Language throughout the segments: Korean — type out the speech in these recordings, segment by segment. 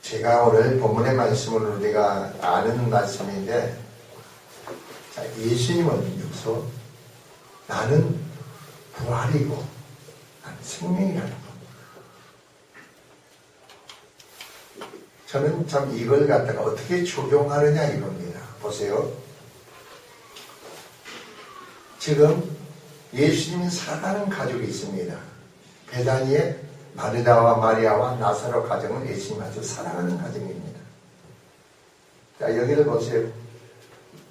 제가 오늘 본문의 말씀을 우리가 아는 말씀인데, 자, 예수님은 여기서 나는 부활이고 나는 생명이라는 것. 저는 참 이걸 갖다가 어떻게 적용하느냐 이겁니다. 보세요. 지금 예수님이 사랑하는 가족이 있습니다. 베다니에 마르다와 마리아와 나사로 가정은 예수님이 아주 사랑하는 가정입니다. 자, 여기를 보세요.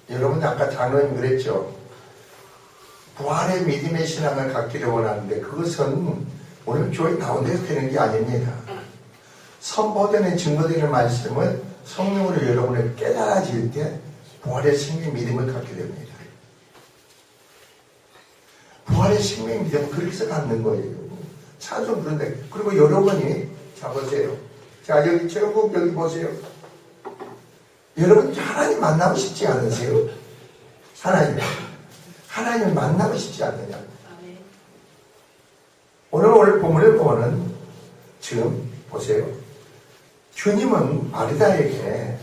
여러분 아까 장로님 그랬죠. 부활의 믿음의 신앙을 갖기를 원하는데 그것은 오늘 교회 나온 데서 되는 게 아닙니다. 선포되는 증거되는 말씀을 성령으로 여러분을 깨달아질 때 부활의 생명 믿음을 갖게 됩니다. 부활의 생명 믿음은 그렇게 해서 갖는 거예요. 찬송 부른데. 그리고 여러분이 자 보세요. 자 여기 전국 여기 보세요. 여러분 하나님 만나고 싶지 않으세요? 하나님을 만나고 싶지 않느냐? 오늘 본문을 보면 지금 보세요. 주님은 마르다에게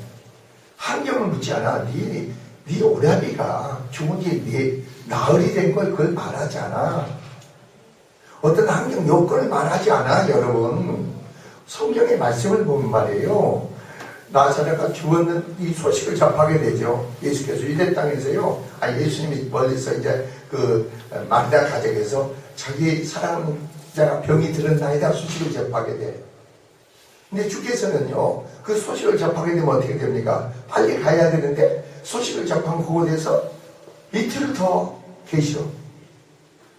환경을 묻지 않아. 네 오라비가 죽은 뒤에 나흘이 된 걸 그걸 말하지 않아. 어떤 환경 요건을 말하지 않아. 여러분 성경의 말씀을 보면 말이에요. 나사로가 죽었는 이 소식을 접하게 되죠. 예수께서 유대 땅에서요. 예수님이 멀리서 이제 그 마르다 가정에서 자기 사랑하는 자가 병이 들었나이다 소식을 접하게 돼. 근데 주께서는요. 그 소식을 접하게 되면 어떻게 됩니까? 빨리 가야 되는데 소식을 접한 그곳에서 이틀을 더 계셔.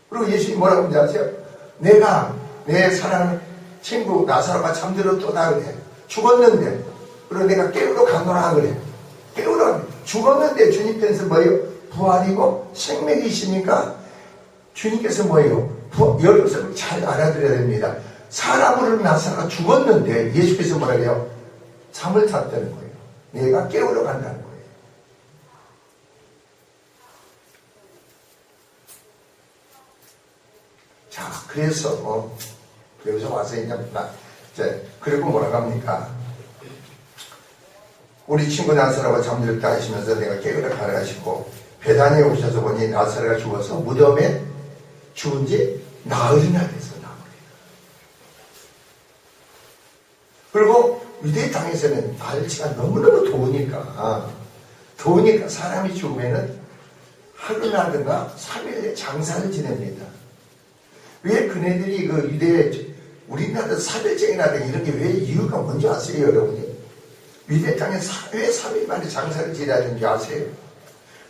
그리고 예수님이 뭐라고 하는지 아세요? 내가 내 사랑하는 친구 나사로가 잠들었도다 그래. 죽었는데 그리고 내가 깨우러 가노라 그래. 깨우러 죽었는데 주님께서 뭐예요? 부활이고 생명이시니까 주님께서 뭐예요? 여러분 잘 알아들어야 됩니다. 사람으로 나사로가 죽었는데 예수께서 뭐라 그래요? 잠을 잤다는 거예요. 내가 깨우러 간다는 거예요. 자, 그래서 여기서 와서 이제 그리고 뭐라고 합니까? 우리 친구 나사로가 잠들었다 하시면서 내가 깨우러 가라 하시고 베다니에 오셔서 보니 나사로가 죽어서 무덤에 죽은 지 나흘이나 돼서 나무래요. 그리고 유대 땅에서는 날씨가 너무너무 더우니까 사람이 죽으면은 하루나든가 3일에 장사를 지냅니다. 왜 그네들이 그 유대 우리나라 사별쟁이라든가 이런 게 왜 이유가 뭔지 아세요, 여러분이? 유대 땅에 왜 3일 만에 장사를 지내야 되는지 아세요?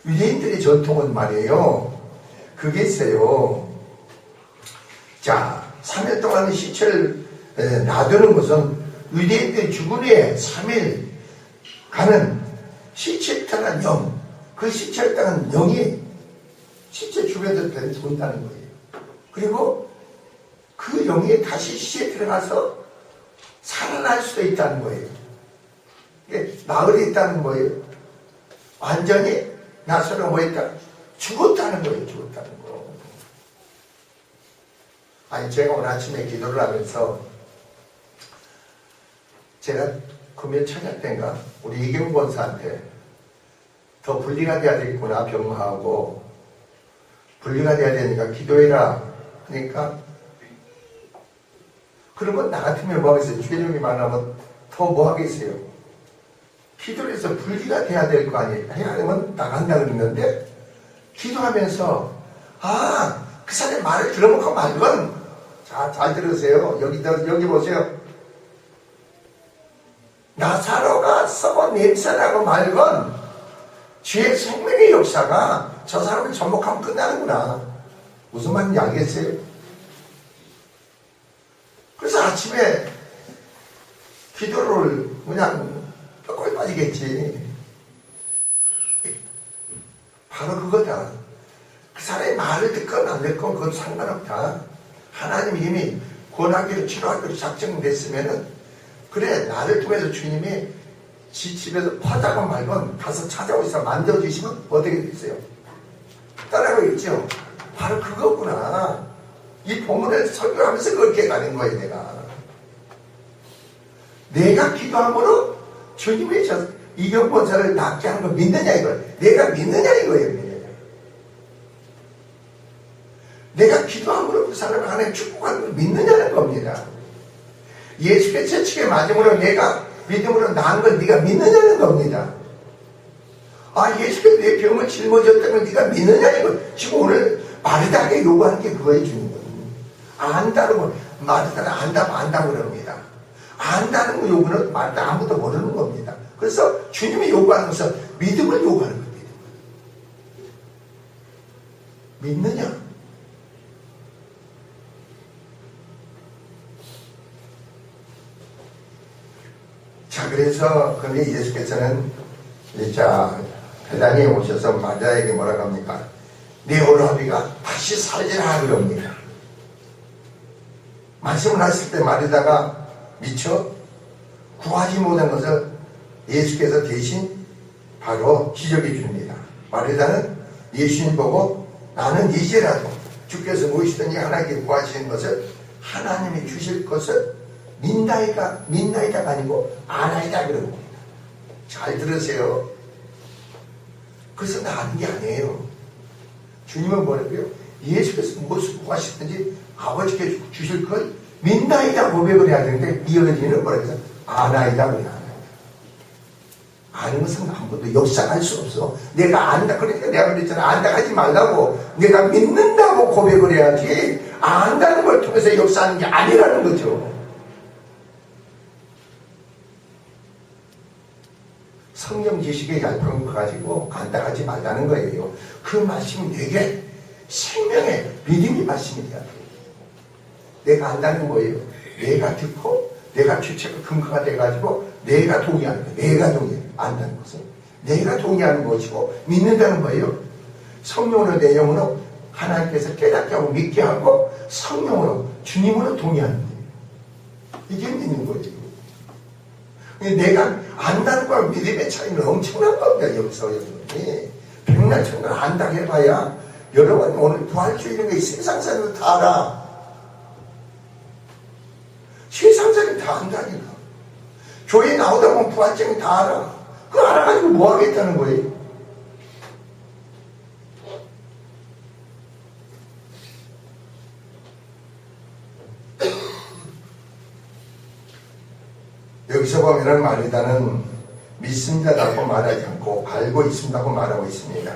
유대인들의 전통은 말이에요. 그게 있어요. 자, 3일 동안 시체를 놔두는 것은 유대인들이 죽은 후에 3일 가는 시체를 따른 영, 그 시체를 따른 영이 시체 주변에서 돈다는 거예요. 그리고 그 영이 다시 시체에 들어가서 살아날 수도 있다는 거예요. 이게 나흘이 있다는 거예요. 완전히 나사로가 뭐 있다? 죽었다는 거예요. 죽었다는 거. 제가 오늘 아침에 기도를 하면서 제가 금요일 저녁 때인가 우리 이경 권사한테 더 분리가 돼야 되겠구나 병마하고 분리가 돼야 되니까 기도해라 그러니까 그러면 나 같으면 뭐 하겠어요? 죄종이 많으면 더 뭐 하겠어요? 기도를 해서 분리가 돼야 될 거 아니에요? 해야 되면 나간다 그랬는데 기도하면서 그 사람의 말을 들어먹고 말건 자, 잘 들으세요. 여기 보세요. 나사로가 썩어 냄새나고 말건 죄의 생명의 역사가 저 사람을 전복하면 끝나는구나. 무슨 말인지 알겠어요? 그래서 아침에 기도를 그냥 뼈골 빠지겠지. 바로 그거다. 그 사람의 말을 듣건 안 듣건 그건 상관없다. 하나님이 이미 구원하기로 치료하기로 작정됐으면은 그래 나를 통해서 주님이 지 집에서 파자건 말건 가서 찾아오셔서 만져주시면 어떻게 되겠어요? 따라가겠죠? 바로 그거구나. 이 본문을 설교하면서 그렇게 가는 거예요, 내가. 내가 기도함으로 주님이 저 이경보살을 낫게 하는 거 믿느냐 이거예요. 내가 믿느냐 이거예요. 내가 기도함으로 그 사람을 하나님 축복하는 걸 믿느냐는 겁니다. 예수의 채찍에 맞음으로 내가 믿음으로 나은 걸 네가 믿느냐는 겁니다. 아, 예수께서 내 병을 짊어졌다면 네가 믿느냐 이거. 지금 오늘 마르다에게 요구하는 게 그거예요. 주님은 안다는 마르다는 안다고 그럽니다. 안다는 거 요구는 마르다 아무도 모르는 겁니다. 그래서 주님이 요구하는 것은 믿음을 요구하는 겁니다. 믿느냐? 자, 그래서 근데 예수께서는 자 베다니에 오셔서 마르다에게 뭐라고 합니까? 네 오라비가 다시 살리라 그럽니다. 말씀을 하실 때 마르다가 미처 구하지 못한 것을 예수께서 대신 바로 지적해 줍니다. 마르다는 예수님 보고 나는 이제라도 주께서 무엇이든지 하나님께 구하시는 것을 하나님이 주실 것을 믿나이다가 아니고 아나이다 그런 겁니다. 잘 들으세요. 그래서 나 아는 게 아니에요. 주님은 뭐라고요? 예수께서 무엇을 구하시든지 아버지께 주실 걸 믿나이다 고백을 해야 되는데 이어지는 뭐라고 해서 아나이다 그래요. 아는 것은 아무것도 역사할 수 없어. 내가 안다. 그러니까 내가 그랬잖아. 안다 하지 말라고. 내가 믿는다고 고백을 해야지 안다는 걸 통해서 역사하는 게 아니라는 거죠. 성경 지식의 얇은 거 가지고 안다 하지 말라는 거예요. 그 말씀이 내게 생명의 믿음이 말씀이 돼야 돼요. 내가 안다는 거예요. 내가 듣고 내가 주체가 근거가 돼가지고 내가 동의하는 거예요. 내가 안다는 것은 내가 동의하는 것이고 믿는다는 거예요. 성령으로 내 영으로 하나님께서 깨닫게 하고 믿게 하고 성령으로 주님으로 동의하는 거예요. 이게 믿는 거예요. 내가 안다는 거와 믿음의 차이는 엄청난 겁니다. 여기서 여러분이 백날 천날 안다 해봐야 여러분 오늘 부활주의는 게 세상사를 다 알아. 세상사를 다 안다니까. 교회에 나오다 보면 부활주의는 다 알아. 그거 알아가지고 뭐 하겠다는 거예요? 여기서 보면은 마르다는 믿습니다라고 말하지 않고 알고 있습니다고 말하고 있습니다.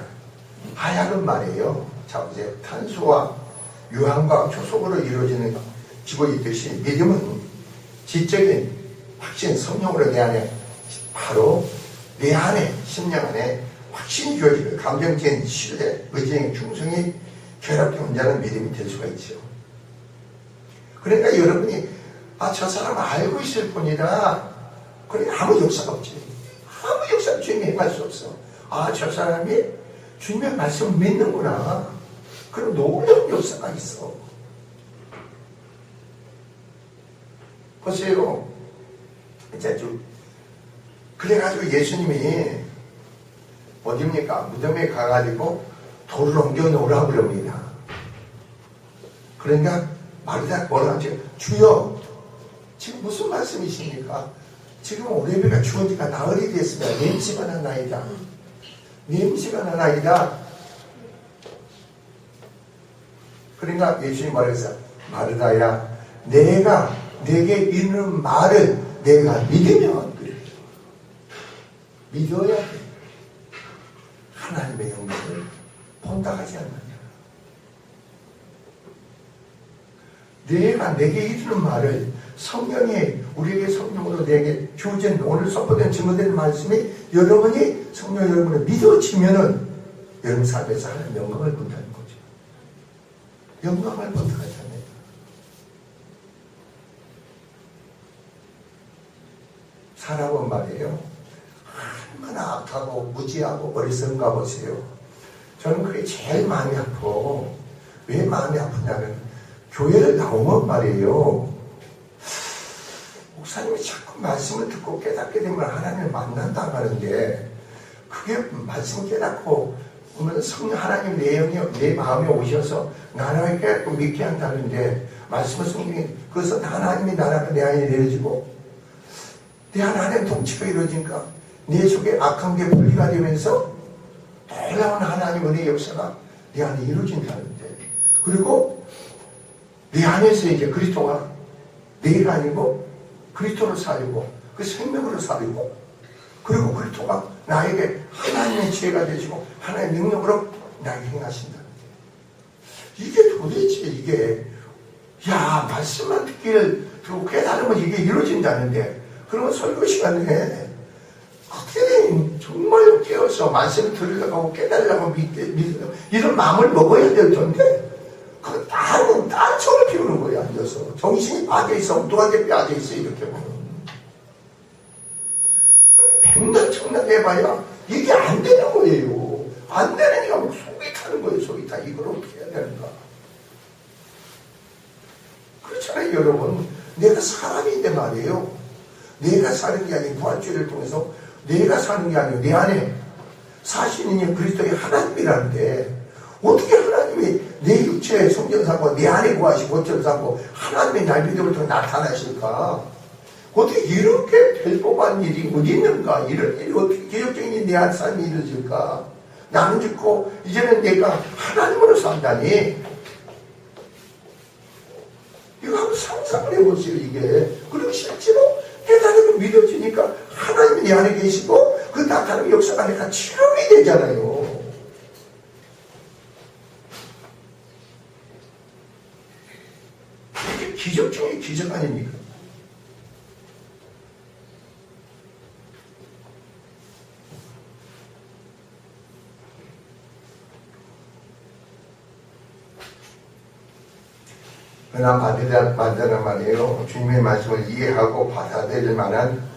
하약은 말이에요. 자, 보세요. 탄수와 유황과 초속으로 이루어지는 지고 있듯이 믿음은 지적인 확신, 성령으로 내 안에 바로 내 안에 심령 안에 확신이 주어지고 감정적인 신뢰, 의지의 충성이 결합된 자는 믿음이 될 수가 있죠. 그러니까 여러분이 저 사람은 알고 있을 뿐이다. 그러니까 아무 역사가 없지. 아무 역사를 주님이 행할 수 없어. 저 사람이 주님의 말씀을 믿는구나. 그럼 놀라운 역사가 있어. 보세요. 이제 좀 그래가지고 예수님이 어디입니까? 무덤에 가가지고 돌을 옮겨 놓으라고 그럽니다. 그러니까 마르다 뭐라고 하죠? 주여, 지금 무슨 말씀이십니까? 지금 오레비가 죽은 지가 나흘이 됐습니다. 냄새가 나나이다. 냄새가 나나이다. 그러니까 예수님이 말했어요. 마르다야, 내가 내게 이르는 말을 내가 믿으면 그래. 믿어야 돼. 하나님의 영광을 본다 하지 않느냐. 내가 내게 이르는 말을 성령이 우리에게 성령으로 내게 주어진 오늘 선포된 증거된 말씀이 여러분이 성령 여러분을 믿어지면은 여러분 삶에서 하나님 영광을 본다는 거죠. 영광을 본다 하지 않느냐. 사람은 말이에요. 얼마나 악하고 무지하고 어리석은가 보세요. 저는 그게 제일 마음이 아파. 왜 마음이 아프냐면 교회를 나오면 말이에요. 목사님이 자꾸 말씀을 듣고 깨닫게 되면 하나님을 만난다고 하는데 그게 말씀을 깨닫고 보면 성령 하나님 내 영이 내 마음에 오셔서 나라를 깨닫고 믿게 한다는데 말씀을 성령이 그래서 하나님이 나라가 내 안에 내려지고 내 하나님 통치가 이루어지니까 내 속에 악한 게 분리가 되면서 놀라운 하나님 은혜의 역사가 내 안에 이루어진다는데, 그리고 내 안에서 이제 그리스도가 내가 아니고 그리스도로 살고 그 생명으로 살고, 그리고 그리스도가 나에게 하나님의 지혜가 되시고 하나님의 능력으로 나에게 행하신다는데, 이게 도대체 이게 말씀만 듣기를 듣고 깨달으면 이게 이루어진다는데, 그러면 설교 시간에 그때 정말로 깨어서 말씀을 들으려고 하고 깨달으려고 이런 마음을 먹어야 될 텐데, 그 다른 딴소를 피우는 거예요. 앉아서 정신이 빠져있어, 엉뚱하게 빠져있어. 이렇게 보면 백날 청날 해봐야 이게 안 되는 거예요. 안 되니까 뭐 속이 타는 거예요. 속이 타. 이걸 어떻게 해야 되는가. 그렇잖아요. 여러분, 내가 사람인데 말이에요. 내가 사는 게 아니고 부활주의를 통해서 내가 사는 게 아니고 내 안에 사실은 그리스도의 하나님이라는데, 어떻게 하나님이 내 육체의 성전사고 내 안에 구하시고 거점사고 하나님의 날 믿음을 통해 나타나실까? 어떻게 이렇게 될 법한 일이 어디 있는가? 이런 일이 어떻게 기적적인 일이 내 안 삶이 이루어질까? 나는 죽고 이제는 내가 하나님으로 산다니, 이거 한번 상상을 해보세요. 이게 그리고 실제로 깨달음이 믿어지니까 하나님이 내 안에 계시고 그 나타나는 역사가 내가 체험이 되잖아요. 이게 기적 중에 기적 아닙니까? 그러나 반대는 말이에요. 주님의 말씀을 이해하고 받아들일 만한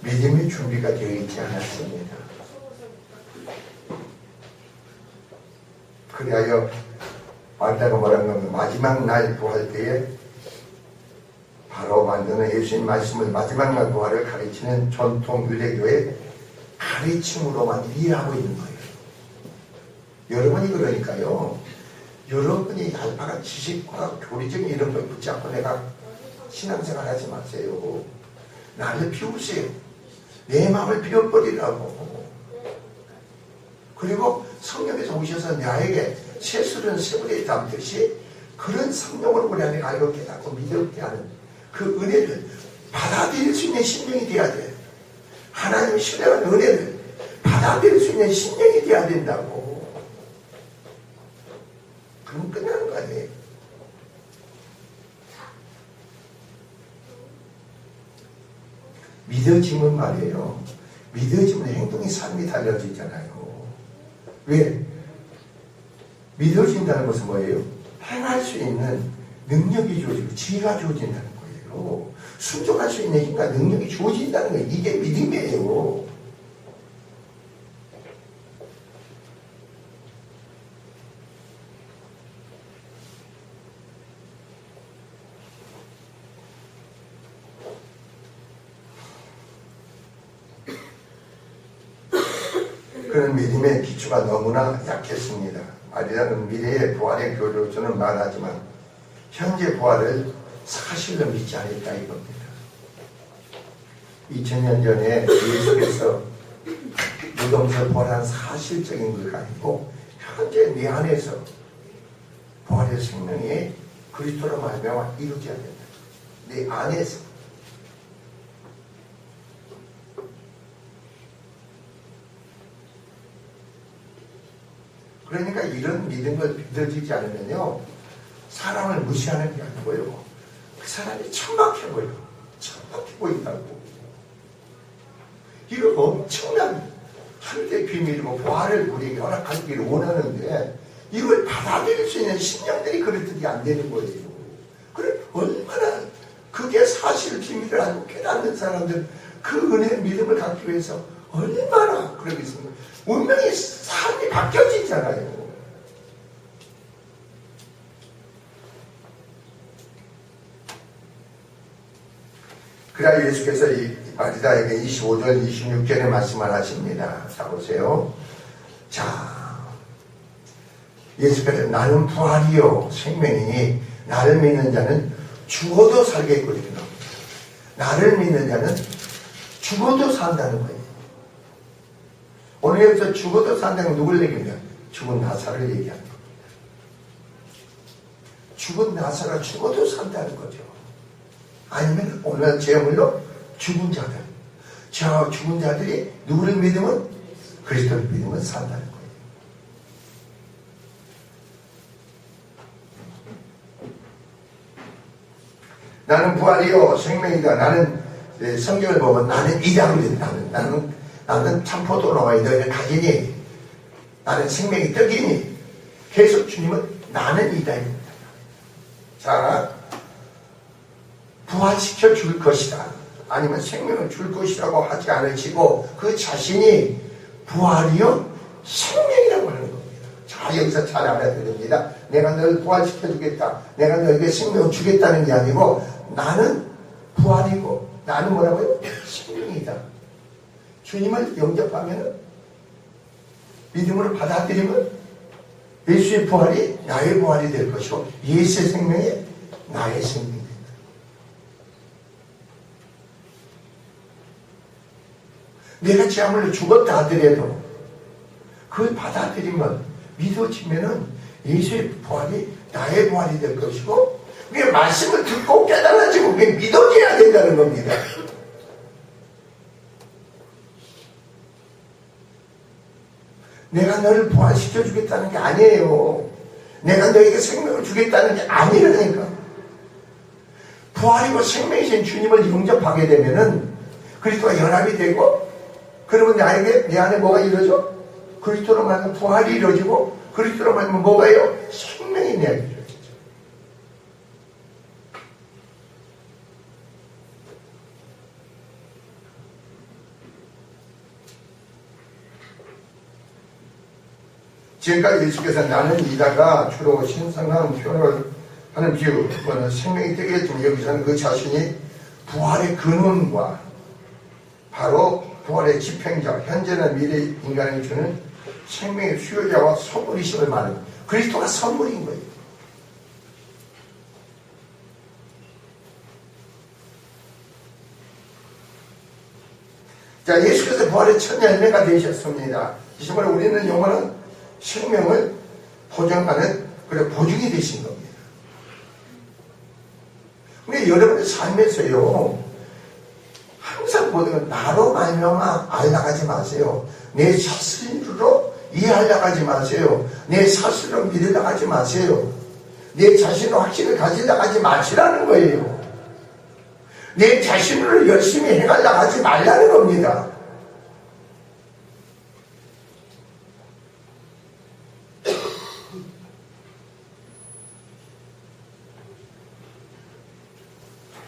믿음의 준비가 되어 있지 않았습니다. 그리하여 마르다가 뭐라는 겁니까? 마지막 날 부활 때에 바로 만드는 예수님 말씀을 마지막 날 부활을 가르치는 전통 유대교의 가르침으로만 이해하고 있는 거예요. 여러분이 그러니까요, 여러분이 얄팍한 지식과 교리적인 이런 걸 붙잡고 내가 신앙생활 하지 마세요. 나를 비우세요. 내 마음을 비워버리라고. 그리고 성령께서 오셔서 나에게 세술은 세물에 담듯이 그런 성령으로 우리 안에 알고 깨닫고 믿게 하는 그 은혜를 받아들일 수 있는 심령이 되어야 돼. 하나님의 신뢰하는 은혜를 받아들일 수 있는 심령이 되어야 된다고. 그럼 끝나는 거 아니에요. 믿어지면 말이에요. 믿어지면 행동이 삶이 달라지잖아요. 왜? 믿어진다는 것은 뭐예요? 행할 수 있는 능력이 주어지고 지혜가 주어진다는 거예요. 순종할 수 있는 힘과 능력이 주어진다는 거예요. 이게 믿음이에요. 그런 믿음의 기초가 너무나 약했습니다. 마리아는 미래의 부활의 교류를 저는 말하지만 현재 부활을 사실로 믿지 않았다 이겁니다. 2000년 전에 예수께서 무덤에서 부활한 사실적인 것 아니고 현재 내 안에서 부활의 생명이 그리스도로 말미암아 이루어져야 된다. 내 안에서. 그러니까 이런 믿음을 믿어지지 않으면요, 사람을 무시하는 게 아니고요, 그 사람이 천박해 보여. 천박해 보인다고. 이거 엄청난 하늘의 비밀이고 부활을 우리에게 허락하기를 원하는데 이걸 받아들일 수 있는 신령들이 그렇듯이 안 되는 거예요. 그래 얼마나 그게 사실 비밀을 알고 깨닫는 사람들, 그 은혜 믿음을 갖기 위해서 얼마나 그러겠습니까? 운명이 삶이 바뀌어지잖아요. 그래야 예수께서 이 마리다에게 25절 26절에 말씀을 하십니다. 자 보세요. 자, 예수께서 나는 부활이요 생명이니 나를 믿는 자는 죽어도 살겠고 이렇게 나옵니다. 나를 믿는 자는 죽어도 산다는 거예요. 오늘 여기서 죽어도 산다는 건 누굴 얘기하냐? 죽은 나사를 얘기하는 겁니다. 죽은 나사가 죽어도 산다는 거죠. 아니면 오늘 제물로 죽은 자들, 저 죽은 자들이 누구를 믿으면 그리스도를 믿으면 산다는 거예요. 나는 부활이요 생명이다. 나는 성경을 보면 나는 이다. 나는 참포도 나와야 너희는 가지니 나는 생명이 떡이니 계속 주님은 나는 이다입니다. 자, 부활시켜 줄 것이다. 아니면 생명을 줄 것이라고 하지 않으시고 그 자신이 부활이요 생명이라고 하는 겁니다. 자, 여기서 잘 알아야 됩니다. 내가 너를 부활시켜 주겠다. 내가 너에게 생명을 주겠다는 게 아니고 나는 부활이고 나는 뭐라고요? 생명이다. 주님을 영접하면 믿음으로 받아들이면 예수의 부활이 나의 부활이 될 것이고 예수의 생명이 나의 생명이 된다. 내가 지하물로 죽었다 하더라도 그걸 받아들이면 믿어지면은 예수의 부활이 나의 부활이 될 것이고 그게 말씀을 듣고 깨달아지고 그게 믿어져야 된다는 겁니다. 내가 너를 부활시켜 주겠다는 게 아니에요. 내가 너에게 생명을 주겠다는 게 아니라니까. 부활이고 생명이신 주님을 영접하게 되면은 그리스도와 연합이 되고 그러면 내 안에 뭐가 이루어져? 그리스도로 말하면 부활이 이루어지고 그리스도로 말하면 뭐가요? 생명이 내 안에 이루어지죠. 지금까지 예수께서 나는 이다가 주로 신성한 표현을 하는 비유, 그거는 생명이 되겠지만 여기서는 그 자신이 부활의 근원과 바로 부활의 집행자, 현재나 미래 인간에게 주는 생명의 수요자와 선물이심을 말하는 그리스도가 선물인 거예요. 자, 예수께서 부활의 첫 열매가 되셨습니다. 이 시간에 우리는 영원한 생명을 보장하는 그런 보증이 되신 겁니다. 근데 여러분의 삶에서요 항상 모든 건 나로 말미암아 알아가지 마세요. 내 자신으로 이해하려고 하지 마세요. 내 사실로 믿으려고 하지 마세요. 내 자신의 확신을 가지려고 하지 마시라는 거예요. 내 자신으로 열심히 행하려고 하지 말라는 겁니다.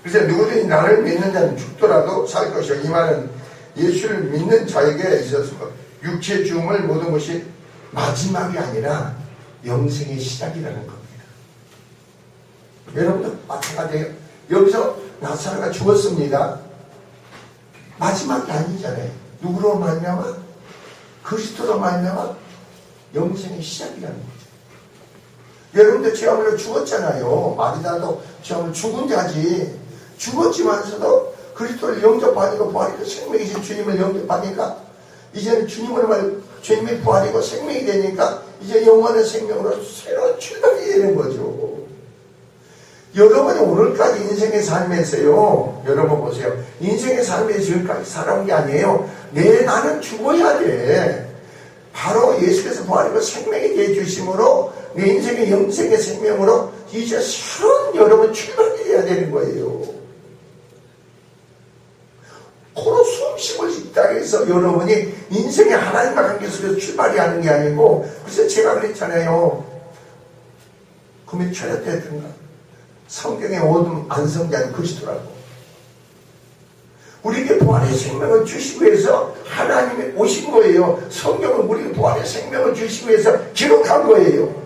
그래서 누구든지 나를 믿는 자는 죽더라도 살 것이요. 이 말은 예수를 믿는 자에게 있어서 육체의 죽음을 모든 것이 마지막이 아니라 영생의 시작이라는 겁니다. 여러분도 마찬가지예요. 여기서 나사로가 죽었습니다. 마지막이 아니잖아요. 누구로 말미암아? 그리스도로 말미암아 영생의 시작이라는 거죠. 여러분들 죄악으로 죽었잖아요. 마리다도 죄악으로 죽은 자지. 죽었지만서도 그리스도를 영접하니까 부활이고 생명이신 주님을 영접하니까 이제는 주님의 부활이고 생명이 되니까 이제 영원한 생명으로 새로운 출발이 되는 거죠. 여러분이 오늘까지 인생의 삶에서요, 여러분 보세요. 인생의 삶에서 지금까지 살아온 게 아니에요. 나는 죽어야 돼. 바로 예수께서 부활이고 생명이 되어주심으로 내 인생의 영생의 생명으로 이제 새로운 여러분 출발이 돼야 되는 거예요. 코로 숨 쉬고 있다 해서 여러분이 인생의 하나님과 관계 속에서 출발이 하는 게 아니고, 그래서 제가 그랬잖아요. 금일 초대 때 했던가. 성경의 오든 안성자는 그리스도라고. 우리에게 부활의 생명을 주시기 위해서 하나님이 오신 거예요. 성경은 우리에게 부활의 생명을 주시기 위해서 기록한 거예요.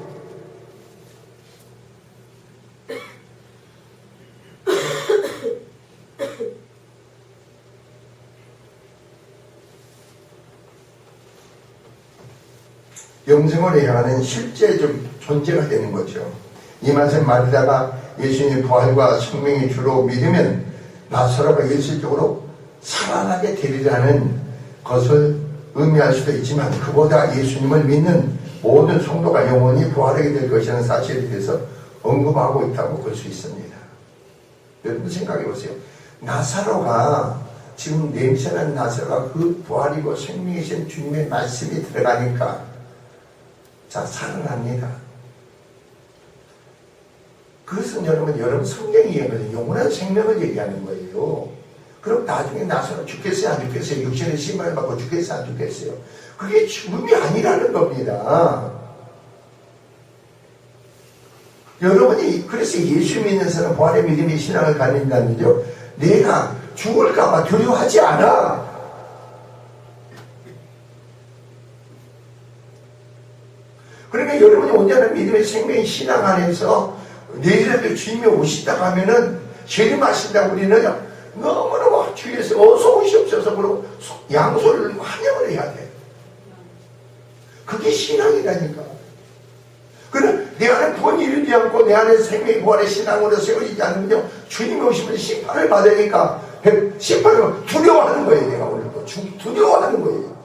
영생을 향하는 실제적 존재가 되는 거죠. 이 말씀 마리다가 예수님의 부활과 생명의 주로 믿으면 나사로가 일시적으로 살아나게 되리라는 것을 의미할 수도 있지만 그보다 예수님을 믿는 모든 성도가 영원히 부활하게 될 것이라는 사실에 대해서 언급하고 있다고 볼 수 있습니다. 여러분 생각해 보세요. 나사로가 지금 냄새난 나사로가 그 부활이고 생명이신 주님의 말씀이 들어가니까 자 살아납니다. 그것은 여러분 성경이 얘기하는 영원한 생명을 얘기하는 거예요. 그럼 나중에 나사로 죽겠어요 안 죽겠어요? 육신의 심판을 받고 죽겠어요 안 죽겠어요? 그게 죽음이 아니라는 겁니다. 여러분이 그래서 예수 믿는 사람 부활의 믿음의 신앙을 가진다면요 내가 죽을까봐 두려워하지 않아. 그러니까 여러분이 온전한 믿음의 생명의 신앙 안에서 내일에도 주님이 오신다고 하면은 재림하신다고 우리는 너무너무 주위에서 어서 오시옵소서 그러고 양손을 환영을 해야 돼. 그게 신앙이라니까. 그러나 내 안에 구원이 이르지 않고 내 안에 생명의 부활의 신앙으로 세워지지 않으면요 주님이 오시면 심판을 받으니까 심판을 두려워하는 거예요. 내가 오늘도 두려워하는 거예요.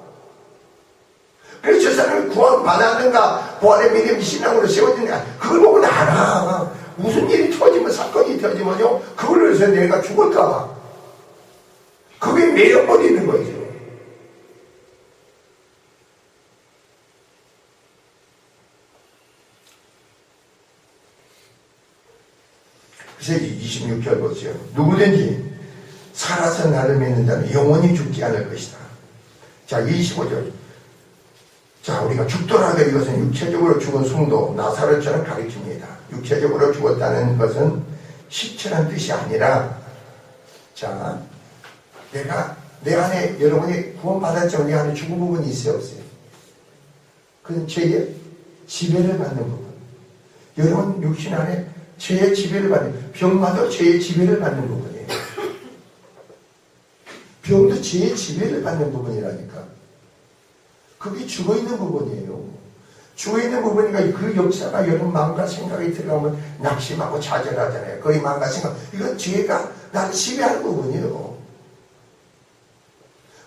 그래서 저 사람이 구원 받았는가 부활의 믿음 신앙으로 세워지는가 그걸 보고 알아. 무슨 일이 터지면 사건이 터지면요 그걸로 해서 내가 죽을까 봐 그게 매여버리는 거죠. 그래서 26절 보세요. 누구든지 살아서 나를 믿는 자는 영원히 죽지 않을 것이다. 자 25절. 자 우리가 죽더라도 이것은 육체적으로 죽은 성도 나사로처럼 가르칩니다. 육체적으로 죽었다는 것은 시체란 뜻이 아니라 자 내가 내 안에 여러분이 구원받았지만 내 안에 죽은 부분이 있어요 없어요? 그건 죄의 지배를 받는 부분. 여러분 육신 안에 죄의 지배를 받는 병마도 죄의 지배를 받는 부분이에요. 병도 죄의 지배를 받는 부분이라니까. 그게 죽어있는 부분이에요. 죽어있는 부분이니까 그 역사가 여러분 마음과 생각이 들어가면 낙심하고 좌절하잖아요. 거의 마음과 생각. 이건 죄가 나를 지배하는 부분이에요.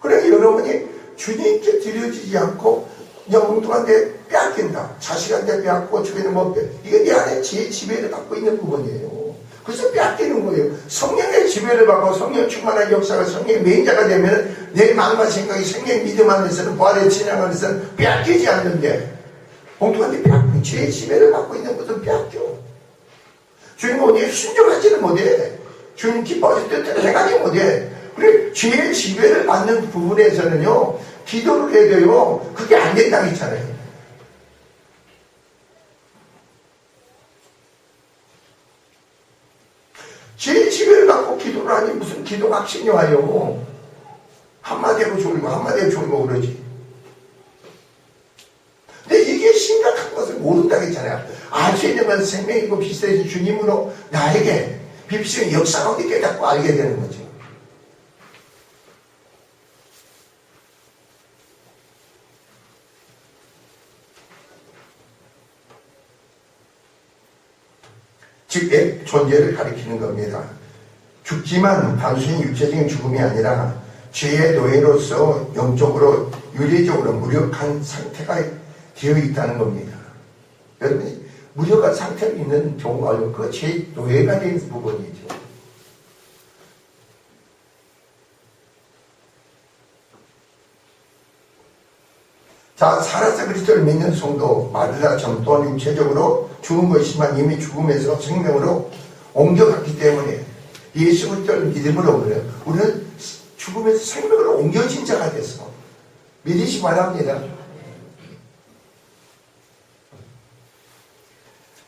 그러니까 여러분이 주님께 드려지지 않고 엉뚱한데 빼앗긴다. 자식한테 빼앗고 주변에 못 빼. 이게 내 안에 죄의 지배를 받고 있는 부분이에요. 그래서 빼앗기는 거예요. 성령의 지배를 받고 성령 충만한 역사가 성령의 매인자가 되면 내 마음과 생각이 성령의 믿음 안에서는 부활의 진앙 안에서는 빼앗기지 않는데 엉뚱한데 빼앗고 죄의 지배를 받고 있는 것은 빼앗겨. 주님 어디에 순종하지는 못해. 주님 기뻐하실 뜻대로 행하지 못해. 그래 죄의 지배를 받는 부분에서는요 기도를 해야 돼요. 그게 안 된다고 했잖아요. 죄의 지배를 받고 기도를 하니 무슨 기도가 확신이 와요. 한마디 하고 졸고 한마디 하고 졸고 그러지. 근데 이게 심각한 것을 모른다고 했잖아요. 알 수 있는 것은 생명이고 비슷해서 주님으로 나에게 비비스의 역사 가운데 깨닫고 알게 되는 거죠. 즉, 앱 존재를 가리키는 겁니다. 죽지만 단순히 육체적인 죽음이 아니라 죄의 노예로서 영적으로 윤리적으로 무력한 상태가 되어 있다는 겁니다. 여러분이 무력한 상태로 있는 경우가 아니고 그 죄의 노예가 된 부분이죠. 자, 살아서 그리스도를 믿는 성도 마르다처럼 또한 육체적으로 죽은 것이지만 이미 죽음에서 생명으로 옮겨갔기 때문에 예수 그리스도를 믿음으로 우리는 죽음에서 생명으로 옮겨진 자가 됐어. 믿으시 바랍니다.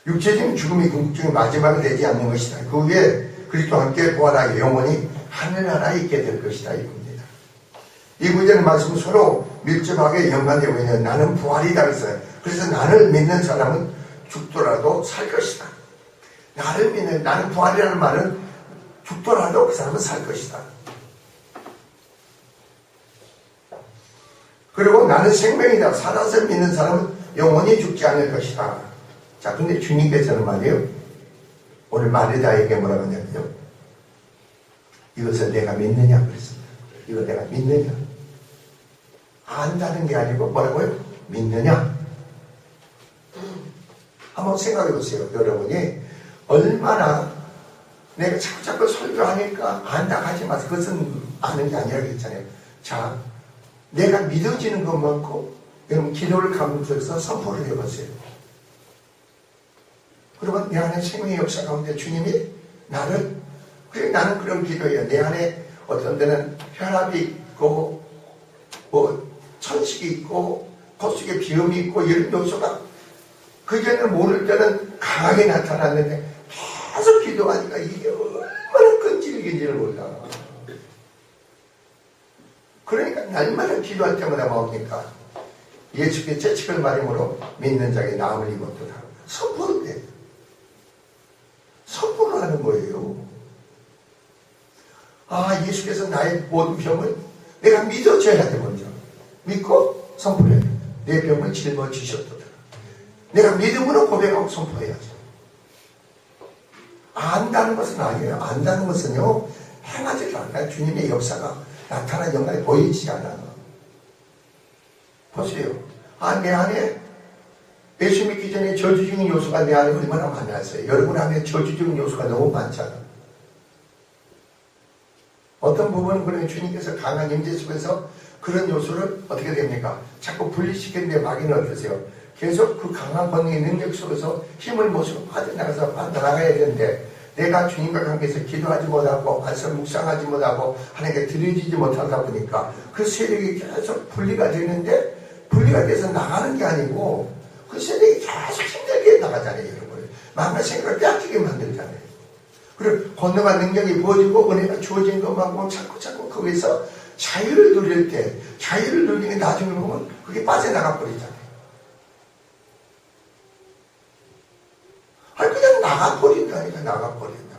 육체적인 죽음이 궁극적인 마지막이 되지 않는 것이다. 그 후에 그리스도와 함께 부활하여 영원히 하늘나라에 있게 될 것이다. 이겁니다. 이 구절의 말씀은 서로 밀접하게 연관되고 있는 나는 부활이다 그랬어요. 그래서 나를 믿는 사람은 죽더라도 살 것이다. 나를 믿는 나는 부활이라는 말은 죽더라도 그 사람은 살 것이다. 그리고 나는 생명이다. 살아서 믿는 사람은 영원히 죽지 않을 것이다. 자, 근데 주님께서는 말이에요. 오늘 마르다에게 뭐라고 하냐면요. 이것을 내가 믿느냐 그랬습니다. 이거 내가 믿느냐? 안다는 게 아니고 뭐라고요? 믿느냐? 한번 생각해 보세요. 여러분이 얼마나 내가 자꾸 설교하니까 안다 하지 마세요. 그것은 아는 게 아니라 그랬잖아요. 자, 내가 믿어지는 것만큼 여러분 기도를 감독해서 선포를 해보세요. 그러면 내 안에 생명의 역사 가운데 주님이 나를, 그래 나는 그런 기도예요. 내 안에 어떤 데는 혈압이 있고 뭐 천식이 있고 코 속에 비염이 있고 이런 요소가 그전에는 모를 때는 강하게 나타났는데 계속 기도하니까 이게 얼마나 끈질긴지를 몰라. 그러니까 날마다 기도할 때마다 뭡니까? 예수께 채찍을 말임으로 믿는 자에게 나음을 입었도다. 선포를 돼. 선포를 하는 거예요. 아, 예수께서 나의 모든 병을 내가 믿어줘야 돼. 먼저 믿고 선포해야 돼. 내 병을 짊어지셨도다. 내가 믿음으로 고백하고 선포해야죠. 안다는 것은 아니에요. 안다는 것은요, 행하지도 않아요. 주님의 역사가 나타난 영광이 보이지 않아. 보세요. 아, 내 안에 예수 믿기 전에 저주적인 요소가 내 안에 얼마나 많았어요. 여러분 안에 저주적인 요소가 너무 많잖아. 어떤 부분은 그런 주님께서 강한 임재 속에서 그런 요소를 어떻게 됩니까? 자꾸 분리시키는데 마귀는 어떠세요? 계속 그 강한 권능의 능력 속에서 힘을 모시고 빠져나가서 빠져나가야 되는데 내가 주님과 관계에서 기도하지 못하고 말씀 묵상하지 못하고 하나님께 드려지지 못하다 보니까 그 세력이 계속 분리가 되는데 분리가 돼서 나가는 게 아니고 그 세력이 계속 힘들게 나가잖아요. 여러분. 마음의 생각을 빼앗기게 만들잖아요. 그리고 권능과 능력이 부어지고 은혜가 주어진 것만고 자꾸 거기서 자유를 누릴 때 자유를 누리는 게 나중에 보면 그게 빠져나가 버리잖아요. 아니 그냥 나가버린다니까. 나가버린다.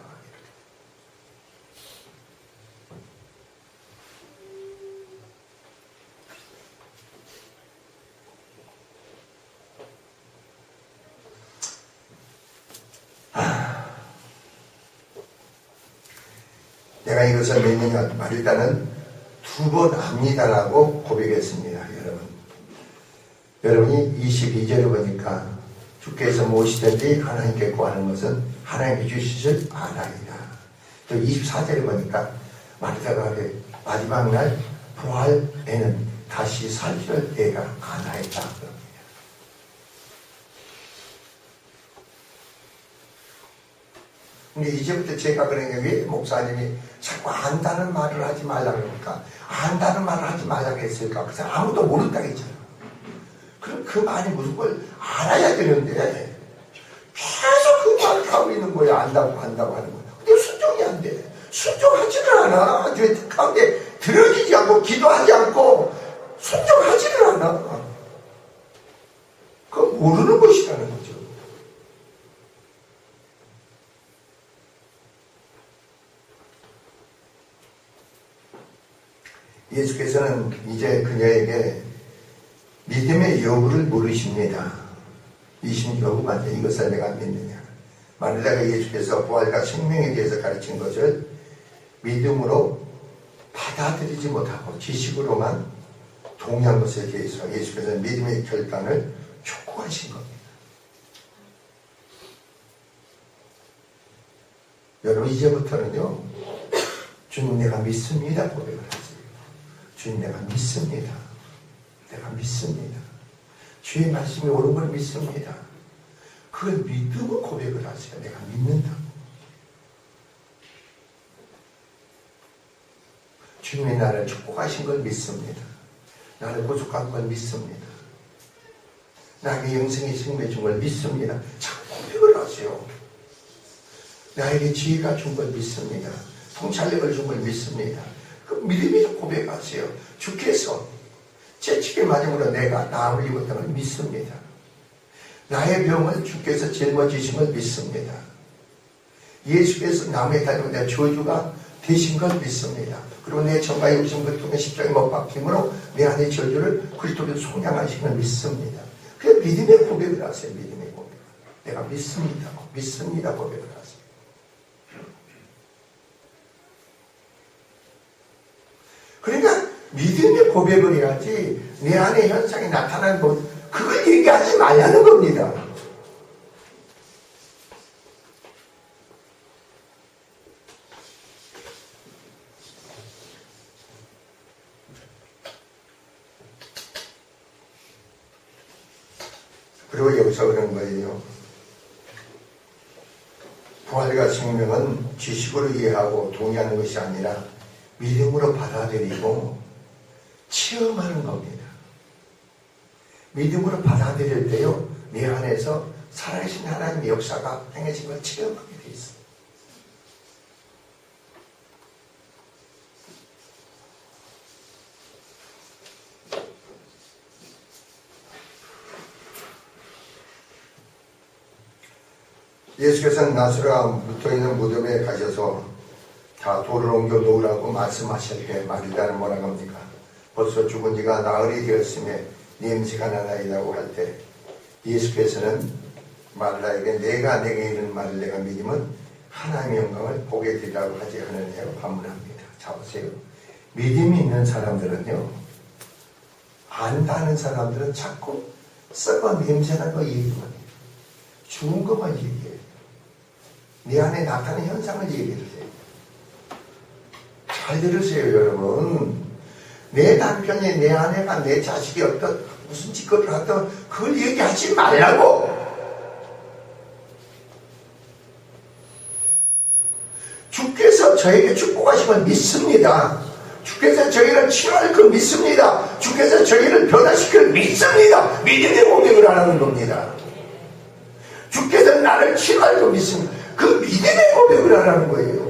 내가 이것을 믿느냐 말일단은 2번 압니다라고 고백했습니다. 여러분이 22절에 보니까 주께서 무엇이든지 하나님께 구하는 것은 하나님께 주시질 않아이다. 또 24절에 보니까 마르다가 마지막 날 부활에는 다시 살필 때가 아나이다. 근데 이제부터 제가 그러니까 왜 목사님이 자꾸 안다는 말을 하지 말라고 그러니까 안다는 말을 하지 말라고 했을까? 그래서 아무도 모른다고 했잖아요. 그럼 그 말이 무슨 걸 알아야 되는데 계속 그 말을 하고 있는 거야. 안다고 하는 거야. 근데 순종이 안 돼. 순종하지를 않아. 가운데 들어지지 않고 기도하지 않고 순종하지를 않아. 그건 모르는 것이라는 거죠. 예수께서는 이제 그녀에게 믿음의 여부를 물으십니다. 26절 맞죠? 이것을 내가 믿느냐. 마르다가 예수께서 부활과 생명에 대해서 가르친 것을 믿음으로 받아들이지 못하고 지식으로만 동의한 것에 대해서 예수께서는 믿음의 결단을 촉구하신 겁니다. 여러분 이제부터는요, 주님 내가 믿습니다 고백을 하세요. 주님 내가 믿습니다. 내가 믿습니다. 주의 말씀이 옳은 걸 믿습니다. 그걸 믿음으로 고백을 하세요. 내가 믿는다고. 주님이 나를 축복하신 걸 믿습니다. 나를 구속한 걸 믿습니다. 나에게 영생의 생명 준 걸 믿습니다. 자꾸 고백을 하세요. 나에게 지혜가 준 걸 믿습니다. 통찰력을 준 걸 믿습니다. 그 믿음이 고백하세요. 주께서 채찍을 맞음으로 내가 나음을 입었다는 걸 믿습니다. 나의 병을 주께서 짊어지심을 믿습니다. 예수께서 남의 달고 내 저주가 되신 걸 믿습니다. 그리고 내 정가에 오신 것 통해 십자가에 못 박힘으로 내 안의 저주를 그리스도로 속량하신 걸 믿습니다. 그 믿음의 고백을 하세요. 믿음의 고백. 내가 믿습니다. 믿습니다 고백을 하세요. 그러니까 고백을 해야지 내 안에 현상이 나타나는 것, 그걸 얘기하지 말라는 겁니다. 그리고 여기서 그런 거예요. 부활과 생명은 지식으로 이해하고 동의하는 것이 아니라 믿음으로 받아들이고 체험하는 겁니다. 믿음으로 받아들일 때요, 내 안에서 살아계신 하나님의 역사가 행해진 걸 체험하게 돼 있어요. 예수께서는 나사로가 묻어있는 무덤에 가셔서 다 돌을 옮겨 놓으라고 말씀하실 때 마리다는 뭐라고 합니까? 벌써 죽은 지가 나흘이 되었음에 냄새가 나나이라고 할 때 예수께서는 마리다에게 내가 내게 이런 말을 내가 믿으면 하나님의 영광을 보게 되리라고 하지 않느냐고 반문합니다. 자 보세요. 믿음이 있는 사람들은요, 안다는 사람들은 자꾸 썩어 냄새나는 거 얘기만 해요. 죽은 것만 얘기해요. 내 안에 나타나는 현상을 얘기해주세요. 잘 들으세요, 여러분. 내 남편이, 내 아내가, 내 자식이 어떤 무슨 짓거리를 하든 그걸 얘기하지 말라고. 주께서 저에게 축복하심을 믿습니다. 주께서 저희를 치료할 걸 믿습니다. 주께서 저희를 변화시킬 믿습니다. 믿음의 고백을 하는 겁니다. 주께서 나를 치료할 걸 믿습니다. 그 믿음의 고백을 하라는 거예요.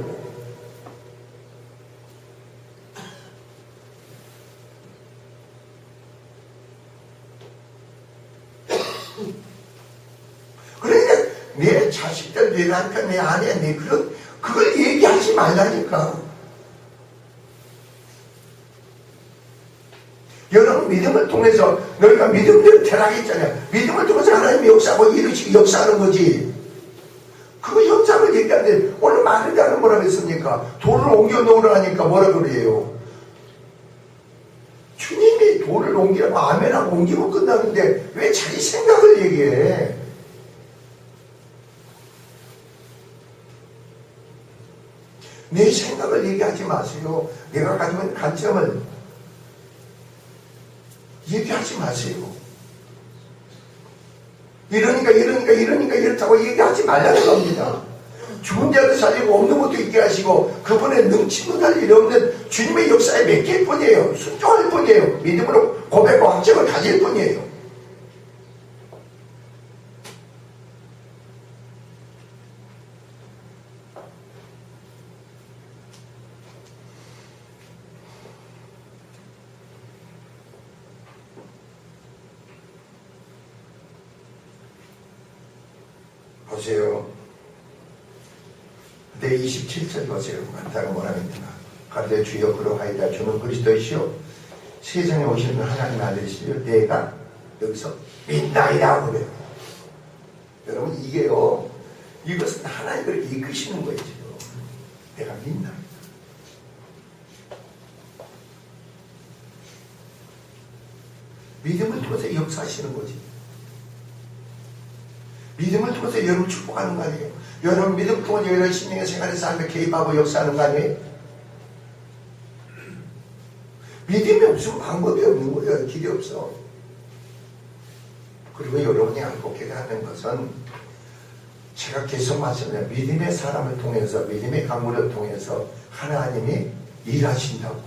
그러니까 내 자식들, 내 남편, 내 아내, 내 그걸 얘기하지 말라니까. 여러분 믿음을 통해서 너희가 믿음대로 되라겠잖아요. 믿음을 통해서 하나님의 역사하고 이루시기 역사하는 거지. 그 현상을 얘기하는데 오늘 마리다는 뭐라고 했습니까? 돌을 옮겨 놓으라 하니까 뭐라 그래요? 주님이 돌을 옮기라고 아멘하고 옮기고 끝나는데 왜 자기 생각을 얘기해? 내 생각을 얘기하지 마세요. 내가 가지고 있는 관점을 얘기하지 마세요. 이러니까 이렇다고 얘기하지 말라는 겁니다. 죽은 자도 살리고 없는 것도 있게 하시고 그분의 능치 못할 일이 없는 주님의 역사에 맡길 뿐이에요. 순종할 뿐이에요. 믿음으로 고백과 확증을 가질 뿐이에요. 보세요. 내 27절 보세요. 간다가 뭐라입니까? 가르쳐 주여 그러하이다. 주는 그리스도이시오 세상에 오시는 하나님 아들이시오 내가 여기서 믿나이다 그래요. 여러분 이게요, 이것은 하나님 그렇게 이끄시는 거예요. 내가 믿나이다. 믿음을 통해서 역사하시는 거지. 믿음을 통해서 여러분 축복하는 거 아니에요? 여러분 믿음 통해서 여러분 신령의 생활의 삶에 개입하고 역사하는 거 아니에요? 믿음이 없으면 방법이 없는 거예요. 길이 없어. 그리고 여러분이 알고 깨닫는 것은 제가 계속 말씀드려요. 믿음의 사람을 통해서, 믿음의 강물을 통해서 하나님이 일하신다고.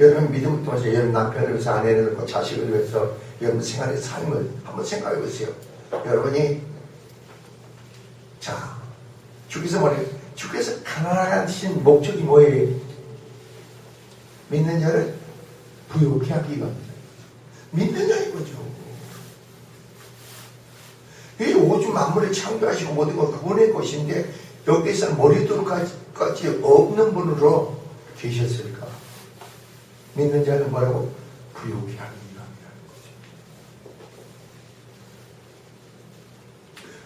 여러분 믿음을 통해서 여러분 남편을 위해서, 아내를 위해서, 자식을 위해서 여러분 생활의 삶을 한번 생각해 보세요. 여러분이 자, 주께서 가난하신 목적이 뭐예요? 믿는 자를 부유케 하기 겁니다. 믿는 자 이거죠. 이 우주 만물을 창조하시고 모든 것 그분의 것인데 여기서 머리도까지 없는 분으로 계셨을까? 믿는 자는 뭐라고? 부유케 하기.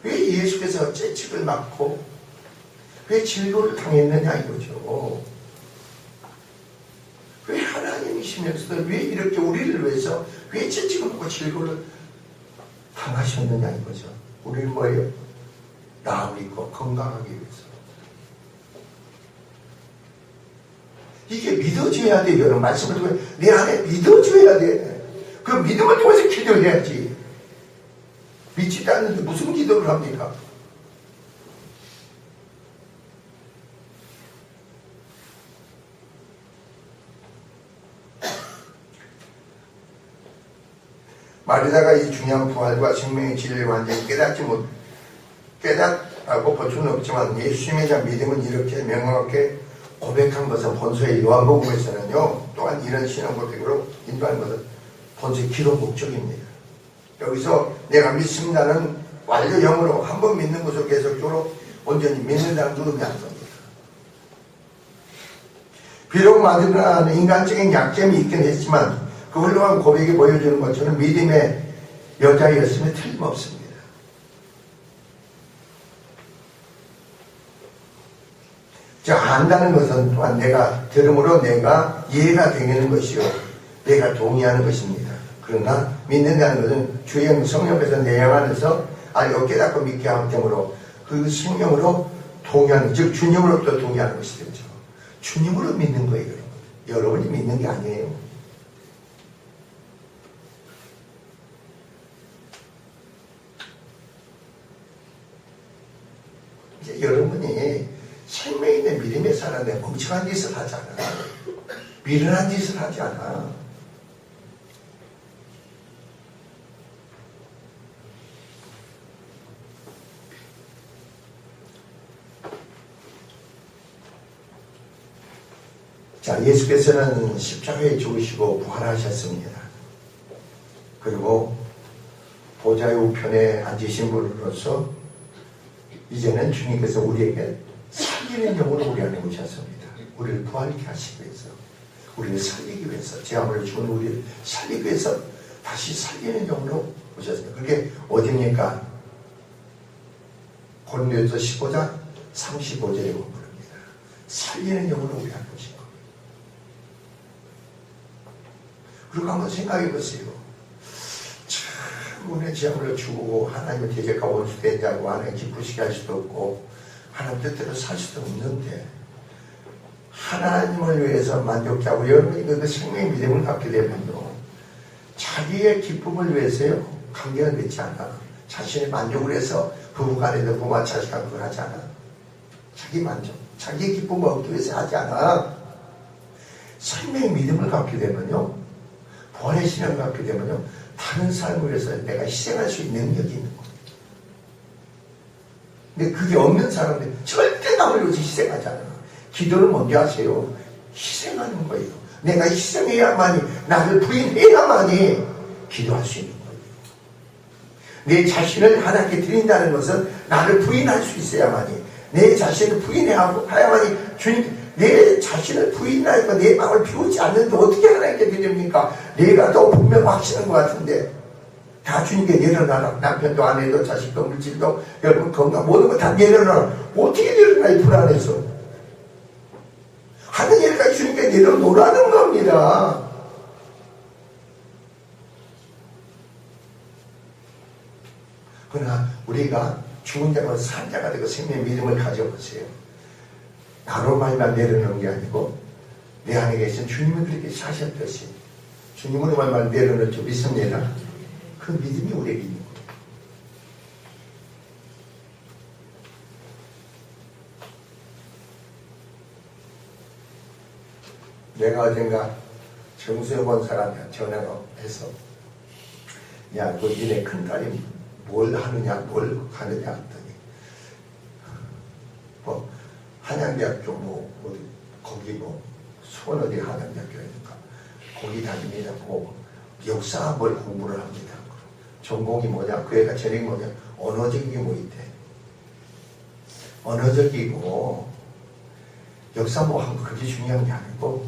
왜 예수께서 채찍을 맞고 왜 진로를 당했느냐 이거죠. 왜 하나님 하나님이시면서도 왜 이렇게 우리를 위해서 왜 채찍을 질고를 당하셨느냐 이거죠. 우리는 뭐예요? 나음 있고 건강하기 위해서. 이게 믿어줘야 돼요. 여러분 말씀을 통해 내 안에 믿어줘야 돼. 그 믿음을 통해서 기도를 해야지. 믿지도 않는데 무슨 기도를 합니까? 마리다가 이 중요한 부활과 생명의 진리를 완전히 깨닫고 볼 수는 없지만 예수님에 대한 믿음은 이렇게 명확하게 고백한 것은 본서의 요한복음에서는요, 또한 이런 신앙 고백으로 인도하는 것은 본서의 기도 목적입니다. 여기서 내가 믿습니다는 완료형으로 한 번 믿는 것을 계속적으로 온전히 믿는다는 걸 의미하는 겁니다. 비록 마리다는 인간적인 약점이 있긴 했지만 그 훌륭한 고백이 보여주는 것처럼 믿음의 여자였으면 틀림없습니다. 자, 안다는 것은 또한 내가 들음으로 내가 이해가 되는 것이요 내가 동의하는 것입니다. 그러나 믿는다는 것은 주의 성령께서 내 영 안에서 알고 깨닫고 믿게 하기 때문에 그 성령으로 동의하는, 즉 주님으로부터 동의하는 것이 되죠. 주님으로 믿는 거예요. 여러분이 믿는 게 아니에요. 이제 여러분이 생명 있는 믿음에 사는데 멍청한 짓을 하지 않아. 미련한 짓을 하지 않아. 자, 예수께서는 십자가에 죽으시고 부활하셨습니다. 그리고 보좌의 우편에 앉으신 분으로서 이제는 주님께서 우리에게 살리는 영으로 우리 안에 오셨습니다. 우리를 부활케 하시기 위해서, 우리를 살리기 위해서, 죄악을 죽은 우리를 살리기 위해서 다시 살리는 영으로 오셨습니다. 그게 어디입니까? 고린도전서 15장 35절에 보면 살리는 영으로 우리 안에 오신 겁니다. 그리고 한번 생각해 보세요. 참, 우리는 죄악을 죽고 하나님의 대적과 원수 되자고 하나님 기쁘시게 할 수도 없고 하나님 뜻대로 살 수도 없는데 하나님을 위해서 만족케 하고 여러분이 그 생명의 믿음을 갖게 되면요, 자기의 기쁨을 위해서요 관계를 맺지 않아. 자신의 만족을 해서 부부간에도 부모와 자식과 그걸 하지 않아. 자기 만족, 자기의 기쁨을 얻기 위해서 하지 않아. 생명의 믿음을 갖게 되면요, 부활의 신앙을 갖게 되면요, 다른 삶을 위해서 내가 희생할 수 있는 능력이 있는 거예요. 근데 그게 없는 사람들 절대 남을 위해서 희생하지 않아. 기도를 먼저 하세요. 희생하는 거예요. 내가 희생해야만이, 나를 부인해야만이 기도할 수 있는 거예요. 내 자신을 하나님께 드린다는 것은 나를 부인할 수 있어야만이, 내 자신을 부인해야만이 주님, 내 자신을 부인하니까 내 마음을 비우지 않는데 어떻게 하나님께 드립니까? 내가 더 분명 확신한 것 같은데 다 주님께 내려놔라. 남편도 아내도 자식도 물질도 여러분 건강 모든 거 다 내려놔라. 어떻게 내려놔? 이 불안해서 하는 일까지 주님께 내려놓으라는 겁니다. 그러나 우리가 죽은 자가 산 자가 되고 생명의 믿음을 가져보세요. 나로 말만 내려놓은 게 아니고 내 안에 계신 주님은 그렇게 사셨듯이 주님으로 말만 내려놓을 줄 믿습니다. 그 믿음이 우리에게 있는 거예요. 내가 어젠가 정수해본 사람한테 전화가 해서 야, 그 니네 큰딸이 뭘 하느냐 뭘 하느냐 했더니 뭐 한양대학교 어디 거기 수원 어디 한양대학교니까 거기 다닙니다. 역사 뭘 공부를 합니다. 전공이 뭐냐, 그 애가 전공이 뭐냐, 언어적인 뭐 있대. 언어적이고 역사 뭐 한 거 그게 중요한 게 아니고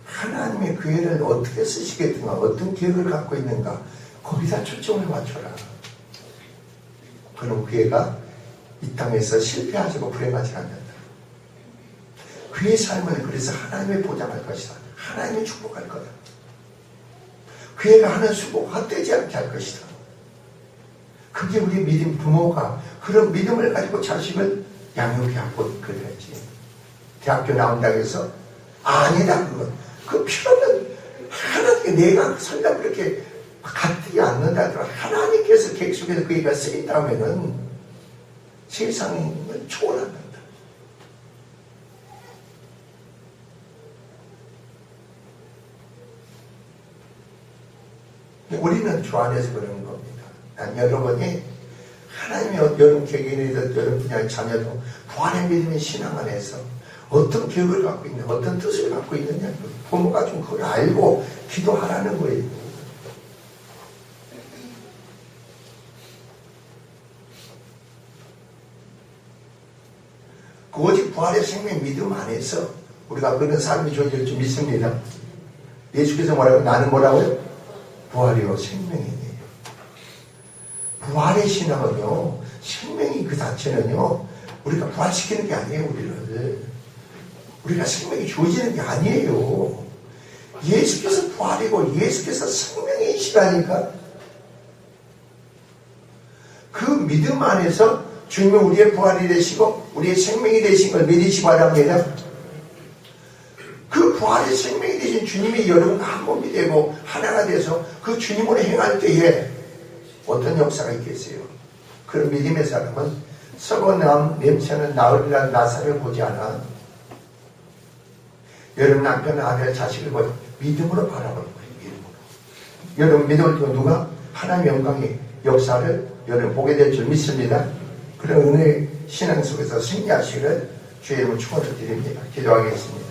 하나님의 그 애를 어떻게 쓰시겠는가, 어떤 계획을 갖고 있는가, 거기다 초점을 맞춰라. 그럼 그 애가 이 땅에서 실패하지고 불행하지 않는다. 그의 삶은 그래서 하나님의 보장할 것이다. 하나님의 축복할 거다. 그 애가 하는 수고가 헛되지 않게 할 것이다. 그게 우리 믿음 부모가 그런 믿음을 가지고 자식을 양육해하고 그래야지. 대학교 나온다고 해서 아니다 그건. 그 필요는 하나님께 내가 설령 그렇게 가득이 않는다더라 하나님께서 계획 속에서 그 애가 쓰인다면은 세상은 초월한다. 우리는 주 안에서 그런 겁니다. 난 여러분이 하나님의 여러분 개개인이든 여러분 분야의 자녀도 부활의 믿음의 신앙 안에서 어떤 계획을 갖고 있냐, 어떤 뜻을 갖고 있느냐, 부모가 좀 그걸 알고 기도하라는 거예요. 그 오직 부활의 생명 믿음 안에서 우리가 그런 삶이 주어질 줄 믿습니다. 예수께서 뭐라고? 나는 뭐라고요? 부활이요 생명이에요. 부활의 신앙은요, 생명이 그 자체는요, 우리가 부활시키는 게 아니에요, 우리를. 우리가 생명이 주어지는 게 아니에요. 예수께서 부활이고 예수께서 생명이시라니까. 그 믿음 안에서 주님은 우리의 부활이 되시고 우리의 생명이 되신 걸 믿으시기 바랍니다. 그 부활의 생명이 되신 주님이 여러분과 한 몸이 되고 하나가 돼서 그 주님으로 행할 때에 어떤 역사가 있겠어요? 그런 믿음의 사람은 썩어남 냄새는 나으리란 나사를 보지 않아. 여러분 남편, 아들, 자식을 보지 믿음으로 바라보는 거예요. 믿음으로. 여러분 믿음을 통해 누가? 하나님의 영광의 역사를 여러분 보게 될 줄 믿습니다. 그런 은혜의 신앙 속에서 승리하시기를 주의 이름으로 축원을 드립니다. 기도하겠습니다.